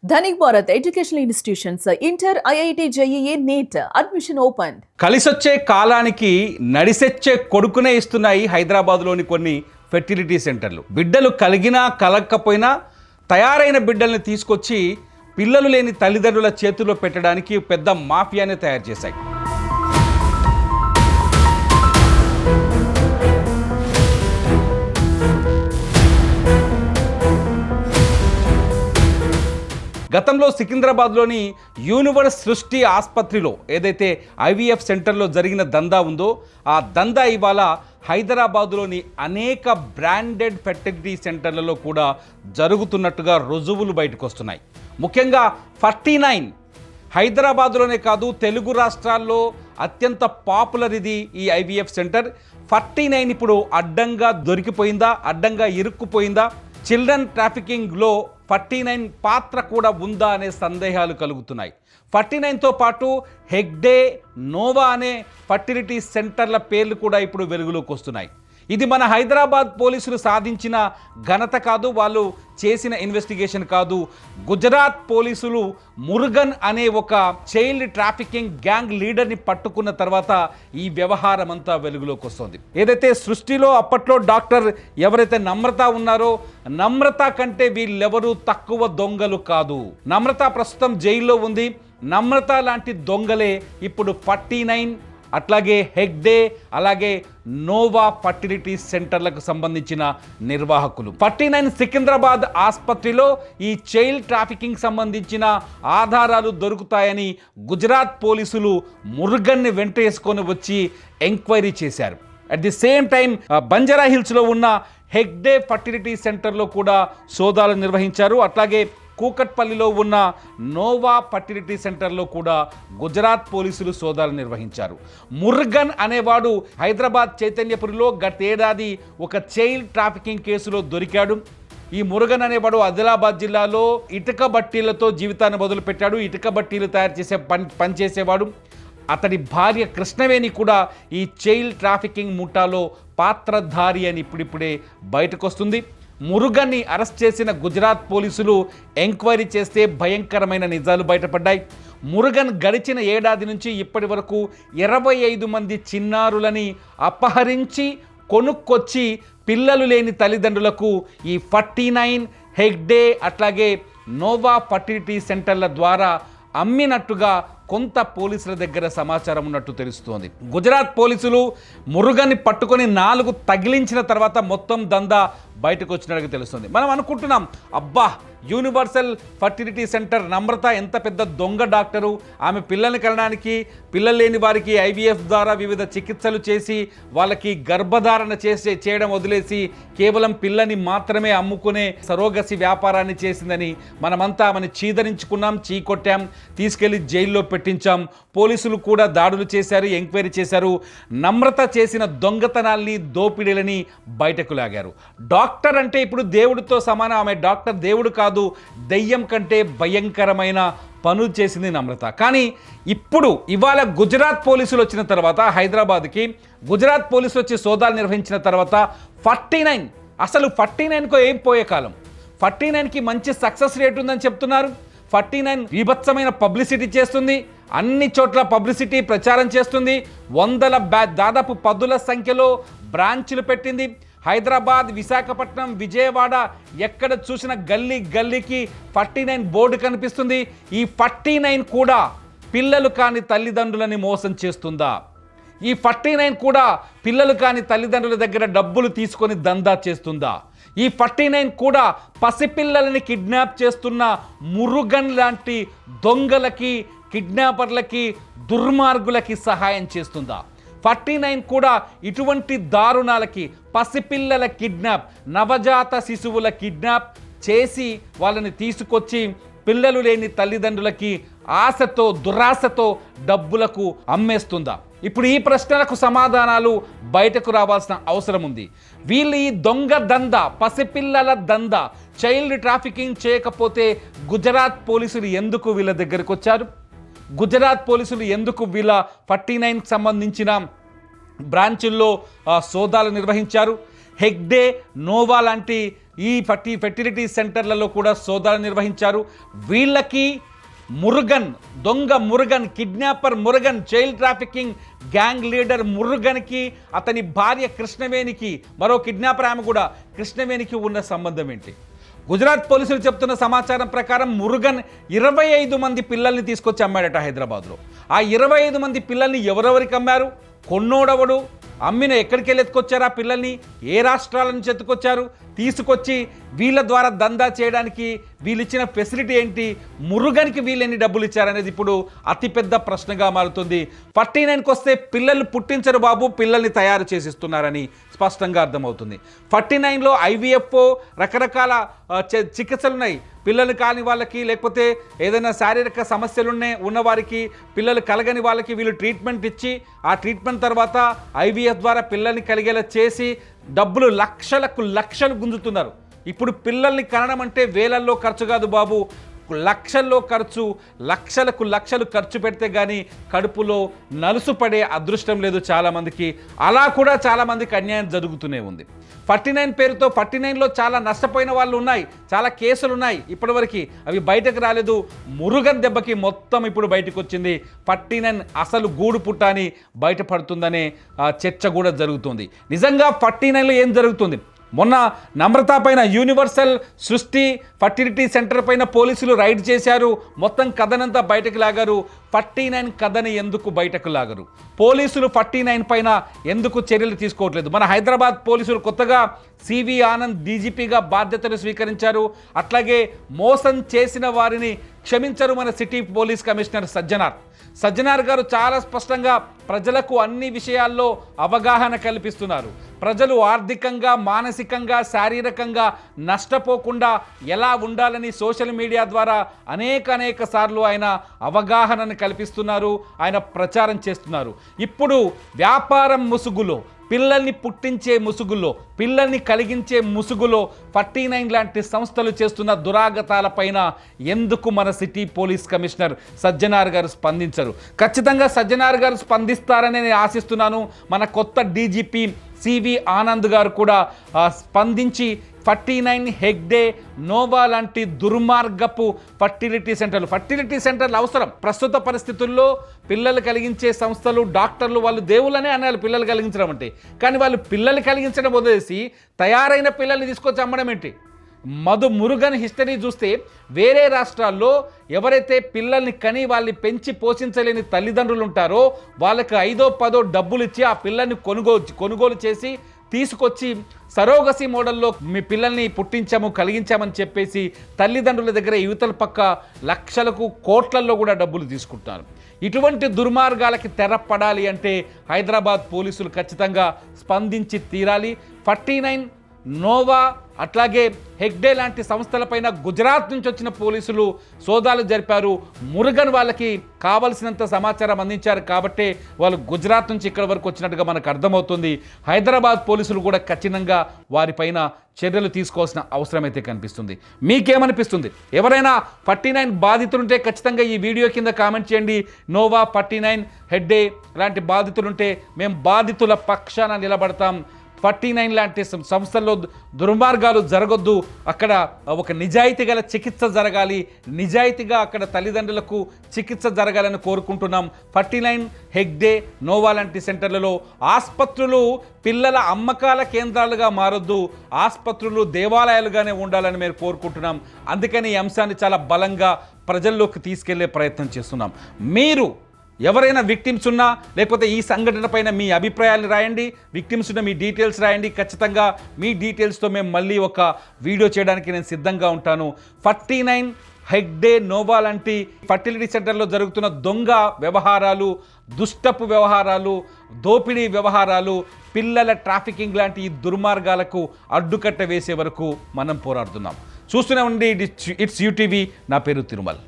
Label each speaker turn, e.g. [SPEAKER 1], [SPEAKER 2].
[SPEAKER 1] Dhanik Bharat educational institutions inter IIT JEE NEET admission open.
[SPEAKER 2] కలిసొచ్చే కాలానికి నడిసెచ్చే కొడుకునే ఇస్తున్నాయి హైదరాబాద్లోని కొన్ని ఫెర్టిలిటీ సెంటర్లు. బిడ్డలు కలిగినా కలగకపోయినా తయారైన బిడ్డల్ని తీసుకొచ్చి పిల్లలు లేని తల్లిదండ్రుల చేతుల్లో పెట్టడానికి పెద్ద మాఫియానే తయారు చేశాయి. గతంలో సికింద్రాబాద్లోని యూనివర్స్ సృష్టి ఆసుపత్రిలో ఏదైతే ఐవీఎఫ్ సెంటర్లో జరిగిన దందా ఉందో ఆ దందా ఇవాళ హైదరాబాద్లోని అనేక బ్రాండెడ్ ఫెర్టిలిటీ సెంటర్లలో కూడా జరుగుతున్నట్టుగా రుజువులు బయటకు వస్తున్నాయి. ముఖ్యంగా 49 హైదరాబాద్లోనే కాదు తెలుగు రాష్ట్రాల్లో అత్యంత పాపులర్ ఇది ఈ ఐవీఎఫ్ సెంటర్. 49 ఇప్పుడు అడ్డంగా దొరికిపోయిందా, అడ్డంగా ఇరుక్కుపోయిందా, చిల్డ్రన్ ట్రాఫికింగ్లో 49 పాత్ర కూడా ఉందా అనే సందేహాలు కలుగుతున్నాయి. 49తో పాటు హెగ్డే, నోవా అనే ఫర్టిలిటీ సెంటర్ల పేర్లు కూడా ఇప్పుడు వెలుగులోకి వస్తున్నాయి. ఇది మన హైదరాబాద్ పోలీసులు సాధించిన ఘనత కాదు, వాళ్ళు చేసిన ఇన్వెస్టిగేషన్ కాదు. గుజరాత్ పోలీసులు మురుగన్ అనే ఒక చైల్డ్ ట్రాఫికింగ్ గ్యాంగ్ లీడర్ని పట్టుకున్న తర్వాత ఈ వ్యవహారం అంతా వెలుగులోకి వస్తుంది. ఏదైతే సృష్టిలో అప్పట్లో డాక్టర్ ఎవరైతే నమ్రత ఉన్నారో, నమ్రత కంటే వీళ్ళెవరూ తక్కువ దొంగలు కాదు. నమ్రత ప్రస్తుతం జైల్లో ఉంది. నమ్రత లాంటి దొంగలే ఇప్పుడు 49 అట్లాగే హెగ్డే, అలాగే నోవా ఫర్టిలిటీ సెంటర్లకు సంబంధించిన నిర్వాహకులు. 49 సికింద్రాబాద్ ఆసుపత్రిలో ఈ చైల్డ్ ట్రాఫికింగ్ సంబంధించిన ఆధారాలు దొరుకుతాయని గుజరాత్ పోలీసులు మురుగన్ని వెంటేసుకొని వచ్చి ఎంక్వైరీ చేశారు. At the same time Banjara హిల్స్లో ఉన్న హెగ్డే ఫర్టిలిటీ సెంటర్లో కూడా సోదాలు నిర్వహించారు. అట్లాగే కూకట్పల్లిలో ఉన్న నోవా ఫర్టిలిటీ సెంటర్లో కూడా గుజరాత్ పోలీసులు సోదాలు నిర్వహించారు. మురుగన్ అనేవాడు హైదరాబాద్ చైతన్యపురిలో గతేడాది ఒక చైల్డ్ ట్రాఫికింగ్ కేసులో దొరికాడు. ఈ మురుగన్ అనేవాడు ఆదిలాబాద్ జిల్లాలో ఇటుక బట్టీలతో జీవితాన్ని మొదలుపెట్టాడు. ఇటుక బట్టీలు తయారు చేసే పని చేసేవాడు. అతడి భార్య కృష్ణవేణి కూడా ఈ చైల్డ్ ట్రాఫికింగ్ ముఠాలో పాత్రధారి అని ఇప్పుడిప్పుడే బయటకు వస్తుంది. మురుగన్ని అరెస్ట్ చేసిన గుజరాత్ పోలీసులు ఎంక్వైరీ చేస్తే భయంకరమైన నిజాలు బయటపడ్డాయి. మురుగన్ గడిచిన ఏడాది నుంచి ఇప్పటి వరకు 25 మంది చిన్నారులని అపహరించి కొనుక్కొచ్చి పిల్లలు లేని తల్లిదండ్రులకు ఈ 49 హెగ్డే అట్లాగే నోవా ఫర్టిలిటీ సెంటర్ల ద్వారా అమ్మినట్టుగా కొంత పోలీసుల దగ్గర సమాచారం ఉన్నట్టు తెలుస్తోంది. గుజరాత్ పోలీసులు మురుగన్ని పట్టుకొని 4 తగిలించిన తర్వాత మొత్తం దందా బయటకు వచ్చినట్టుగా తెలుస్తుంది. మనం అనుకుంటున్నాం, అబ్బా యూనివర్సల్ ఫర్టిలిటీ సెంటర్ నమ్రత ఎంత పెద్ద దొంగ డాక్టరు, ఆమె పిల్లల్ని కనడానికి, పిల్లలు లేని వారికి ఐవీఎఫ్ ద్వారా వివిధ చికిత్సలు చేసి వాళ్ళకి గర్భధారణ చేయడం వదిలేసి కేవలం పిల్లని మాత్రమే అమ్ముకునే సరోగసి వ్యాపారాన్ని చేసిందని మనమంతా ఆమెను చీదరించుకున్నాం, చీకొట్టాం, తీసుకెళ్లి జైల్లో పెట్టించాం. పోలీసులు కూడా దాడులు చేశారు, ఎంక్వైరీ చేశారు. నమ్రత చేసిన దొంగతనాల్ని, దోపిడీలని బయటకు లాగారు. డాక్టర్ అంటే ఇప్పుడు దేవుడితో సమానం. ఆమె డాక్టర్, దేవుడు కాదు, దెయ్యం కంటే భయంకరమైన పనులు చేసింది నమ్రత. కానీ ఇవాళ గుజరాత్ పోలీసులు వచ్చిన తర్వాత, హైదరాబాద్కి గుజరాత్ పోలీసులు వచ్చి సోదాలు నిర్వహించిన తర్వాత 49 అసలు 49కు ఏం పోయే కాలం, 49కి మంచి సక్సెస్ రేట్ ఉందని చెప్తున్నారు. 49 విభత్సమైన పబ్లిసిటీ చేస్తుంది, అన్ని చోట్ల పబ్లిసిటీ ప్రచారం చేస్తుంది. దాదాపు 10ల సంఖ్యలో బ్రాంచ్లు పెట్టింది. హైదరాబాద్, విశాఖపట్నం, విజయవాడ ఎక్కడ చూసిన గల్లీకి 49 బోర్డు కనిపిస్తుంది. ఈ 49 కూడా పిల్లలు కాని తల్లిదండ్రులని మోసం చేస్తుందా? ఈ 49 కూడా పిల్లలు కాని తల్లిదండ్రుల దగ్గర డబ్బులు తీసుకొని దందా చేస్తుందా? ఈ 49 కూడా పసిపిల్లలని కిడ్నాప్ చేస్తున్న మురుగన్ లాంటి దొంగలకి, కిడ్నాపర్లకి, దుర్మార్గులకి సహాయం చేస్తుందా? 49 కూడా ఇటువంటి దారుణాలకి, పసిపిల్లల కిడ్నాప్, నవజాత శిశువుల కిడ్నాప్ చేసి వాళ్ళని తీసుకొచ్చి పిల్లలు లేని తల్లిదండ్రులకి ఆశతో, దురాశతో డబ్బులకు అమ్మేస్తుందా? ఇప్పుడు ఈ ప్రశ్నలకు సమాధానాలు బయటకు రావాల్సిన అవసరం ఉంది. వీళ్ళు ఈ దొంగ దందా, పసిపిల్లల దందా, చైల్డ్ ట్రాఫికింగ్ చేయకపోతే గుజరాత్ పోలీసులు ఎందుకు వీళ్ళ దగ్గరకు వచ్చారు? గుజరాత్ పోలీసులు ఎందుకు వీళ్ళ 49 సంబంధించిన బ్రాంచుల్లో సోదాలు నిర్వహించారు? హెగ్డే, నోవా లాంటి ఈ ఫెర్టిలిటీ సెంటర్లలో కూడా సోదాలు నిర్వహించారు. వీళ్ళకి దొంగ Murugan, kidnapper Murugan, child trafficking gang leader మురుగన్కి అతని భార్య కృష్ణవేణికి, మరో కిడ్నాపర్ ఆమె కూడా కృష్ణవేణికి ఉన్న సంబంధం ఏంటి? గుజరాత్ పోలీసులు చెప్తున్న సమాచారం ప్రకారం మురుగన్ 25 మంది పిల్లల్ని తీసుకొచ్చి అమ్మాడట హైదరాబాద్లో. ఆ 25 మంది పిల్లల్ని ఎవరెవరికి అమ్మారు, కొన్నోడవడు, అమ్మిన ఎక్కడికి వెళ్ళి ఎత్తుకొచ్చారు ఆ పిల్లల్ని, ఏ రాష్ట్రాల నుంచి ఎత్తుకొచ్చారు, తీసుకొచ్చి వీళ్ళ ద్వారా దందా చేయడానికి వీళ్ళు ఇచ్చిన ఫెసిలిటీ ఏంటి, మురుగన్కి వీళ్ళు ఎన్ని డబ్బులు ఇచ్చారనేది ఇప్పుడు అతిపెద్ద ప్రశ్నగా మారుతుంది. 49కి వస్తే పిల్లలు పుట్టించరు బాబు, పిల్లల్ని తయారు చేసిస్తున్నారని స్పష్టంగా అర్థమవుతుంది. 49లో IVF రకరకాల చికిత్సలు ఉన్నాయి. పిల్లలు కాని వాళ్ళకి, లేకపోతే ఏదైనా శారీరక సమస్యలు ఉన్నవారికి, పిల్లలు కలగని వాళ్ళకి వీళ్ళు ట్రీట్మెంట్ ఇచ్చి, ఆ ట్రీట్మెంట్ తర్వాత IVF ద్వారా పిల్లల్ని కలిగేలా చేసి డబ్బులు లక్షలు గుంజుతున్నారు. ఇప్పుడు పిల్లల్ని కనడం అంటే వేలల్లో ఖర్చు కాదు బాబు, లక్షల్లో ఖర్చు, లక్షలు ఖర్చు పెడితే కానీ కడుపులో నలుసు పడే అదృష్టం లేదు చాలామందికి. అలా కూడా చాలామందికి అన్యాయం జరుగుతూనే ఉంది. 49 పేరుతో 49లో చాలా నష్టపోయిన వాళ్ళు ఉన్నాయి, చాలా కేసులు ఉన్నాయి ఇప్పటివరకు, అవి బయటకు రాలేదు. మురుగన్ దెబ్బకి మొత్తం ఇప్పుడు బయటకు వచ్చింది. 49 అసలు గూడు పుట్ట అని బయటపడుతుందనే చర్చ కూడా జరుగుతుంది. నిజంగా 49లో ఏం జరుగుతుంది? మొన్న నమ్రత పైన, యూనివర్సల్ సృష్టి ఫర్టిలిటీ సెంటర్ పైన పోలీసులు రైడ్ చేశారు. మొత్తం కథనంతా బయటకు లాగారు. 49 కథని ఎందుకు బయటకు లాగరు? పోలీసులు 49 పైన ఎందుకు చర్యలు తీసుకోవట్లేదు? మన హైదరాబాద్ పోలీసులు కొత్తగా సివి ఆనంద్ డీజీపీగా బాధ్యతలు స్వీకరించారు. అట్లాగే మోసం చేసిన వారిని క్షమించరు మన సిటీ పోలీస్ కమిషనర్ సజ్జనార్ గారు. చాలా స్పష్టంగా ప్రజలకు అన్ని విషయాల్లో అవగాహన కల్పిస్తున్నారు. ప్రజలు ఆర్థికంగా, మానసికంగా, శారీరకంగా నష్టపోకుండా ఎలా ఉండాలని సోషల్ మీడియా ద్వారా అనేక సార్లు ఆయన అవగాహనను కల్పిస్తున్నారు, ఆయన ప్రచారం చేస్తున్నారు. ఇప్పుడు వ్యాపారం ముసుగులో, పిల్లల్ని పుట్టించే ముసుగులో, పిల్లల్ని కలిగించే ముసుగులో 49 లాంటి సంస్థలు చేస్తున్న దురాగతాలపైన ఎందుకు మన సిటీ పోలీస్ కమిషనర్ సజ్జనార్ గారు స్పందించరు? ఖచ్చితంగా సజ్జనార్ గారు స్పందిస్తారని నేను ఆశిస్తున్నాను. మన కొత్త డీజీపీ సివి ఆనంద్ గారు కూడా స్పందించి 49 హెగ్డే, నోవా లాంటి దుర్మార్గపు ఫర్టిలిటీ సెంటర్లు అవసరం. ప్రస్తుత పరిస్థితుల్లో పిల్లలు కలిగించే సంస్థలు, డాక్టర్లు వాళ్ళు దేవుళ్ళనే అనాలి పిల్లలు కలిగించడం అంటే. కానీ వాళ్ళు పిల్లలు కలిగించడం వదిలేసి తయారైన పిల్లల్ని తీసుకొచ్చి అమ్మడం ఏంటి? మురుగన్ హిస్టరీ చూస్తే వేరే రాష్ట్రాల్లో ఎవరైతే పిల్లల్ని కని వాళ్ళని పెంచి పోషించలేని తల్లిదండ్రులు ఉంటారో వాళ్ళకి 5-10 డబ్బులు ఇచ్చి ఆ పిల్లల్ని కొనుగోలు చేసి తీసుకొచ్చి సరోగసి మోడల్లో మీ పిల్లల్ని కలిగించామని చెప్పేసి తల్లిదండ్రుల దగ్గర యువతల పక్క లక్షలకు, కోట్లల్లో కూడా డబ్బులు తీసుకుంటున్నారు. ఇటువంటి దుర్మార్గాలకి తెరపడాలి అంటే హైదరాబాద్ పోలీసులు ఖచ్చితంగా స్పందించి తీరాలి. 49, నోవా, అట్లాగే హెగ్డే లాంటి సంస్థలపైన గుజరాత్ నుంచి వచ్చిన పోలీసులు సోదాలు జరిపారు. మురుగన్ వాళ్ళకి కావలసినంత సమాచారం అందించారు కాబట్టే వాళ్ళు గుజరాత్ నుంచి ఇక్కడ వరకు వచ్చినట్టుగా మనకు అర్థమవుతుంది. హైదరాబాద్ పోలీసులు కూడా ఖచ్చితంగా వారిపైన చర్యలు తీసుకోవాల్సిన అవసరం అయితే కనిపిస్తుంది. మీకేమనిపిస్తుంది? ఎవరైనా 49 బాధితులుంటే ఖచ్చితంగా ఈ వీడియో కింద కామెంట్ చేయండి. నోవా, 49, హెగ్డే లాంటి బాధితులుంటే మేము బాధితుల పక్షాన నిలబడతాం. 49 లాంటి సంస్థల్లో దుర్మార్గాలు జరగొద్దు. అక్కడ ఒక నిజాయితీ గల చికిత్స జరగాలి, నిజాయితీగా అక్కడ తల్లిదండ్రులకు చికిత్స జరగాలని కోరుకుంటున్నాం. 49, హెగ్డే, నోవా లాంటి సెంటర్లలో ఆసుపత్రులు పిల్లల అమ్మకాల కేంద్రాలుగా మారొద్దు, ఆసుపత్రులు దేవాలయాలుగానే ఉండాలని మేము కోరుకుంటున్నాం. అందుకని ఈ అంశాన్ని చాలా బలంగా ప్రజల్లోకి తీసుకెళ్లే ప్రయత్నం చేస్తున్నాం. మీరు ఎవరైనా విక్టిమ్స్ ఉన్నా, లేకపోతే ఈ సంఘటన పైన మీ అభిప్రాయాలు రాయండి, విక్టిమ్స్ ఉన్న మీ డీటెయిల్స్ రాయండి. ఖచ్చితంగా మీ డీటెయిల్స్తో మేము మళ్ళీ ఒక వీడియో చేయడానికి నేను సిద్ధంగా ఉంటాను. 49, హెగ్డే, నోవా లాంటి ఫర్టిలిటీ సెంటర్లో జరుగుతున్న దొంగ వ్యవహారాలు, దుష్టపు వ్యవహారాలు, దోపిడీ వ్యవహారాలు, పిల్లల ట్రాఫికింగ్ లాంటి ఈ దుర్మార్గాలకు అడ్డుకట్ట వేసే వరకు మనం పోరాడుతున్నాం. చూస్తూనే ఉండి ఇట్స్ యూటీవీ. నా పేరు తిరుమల్.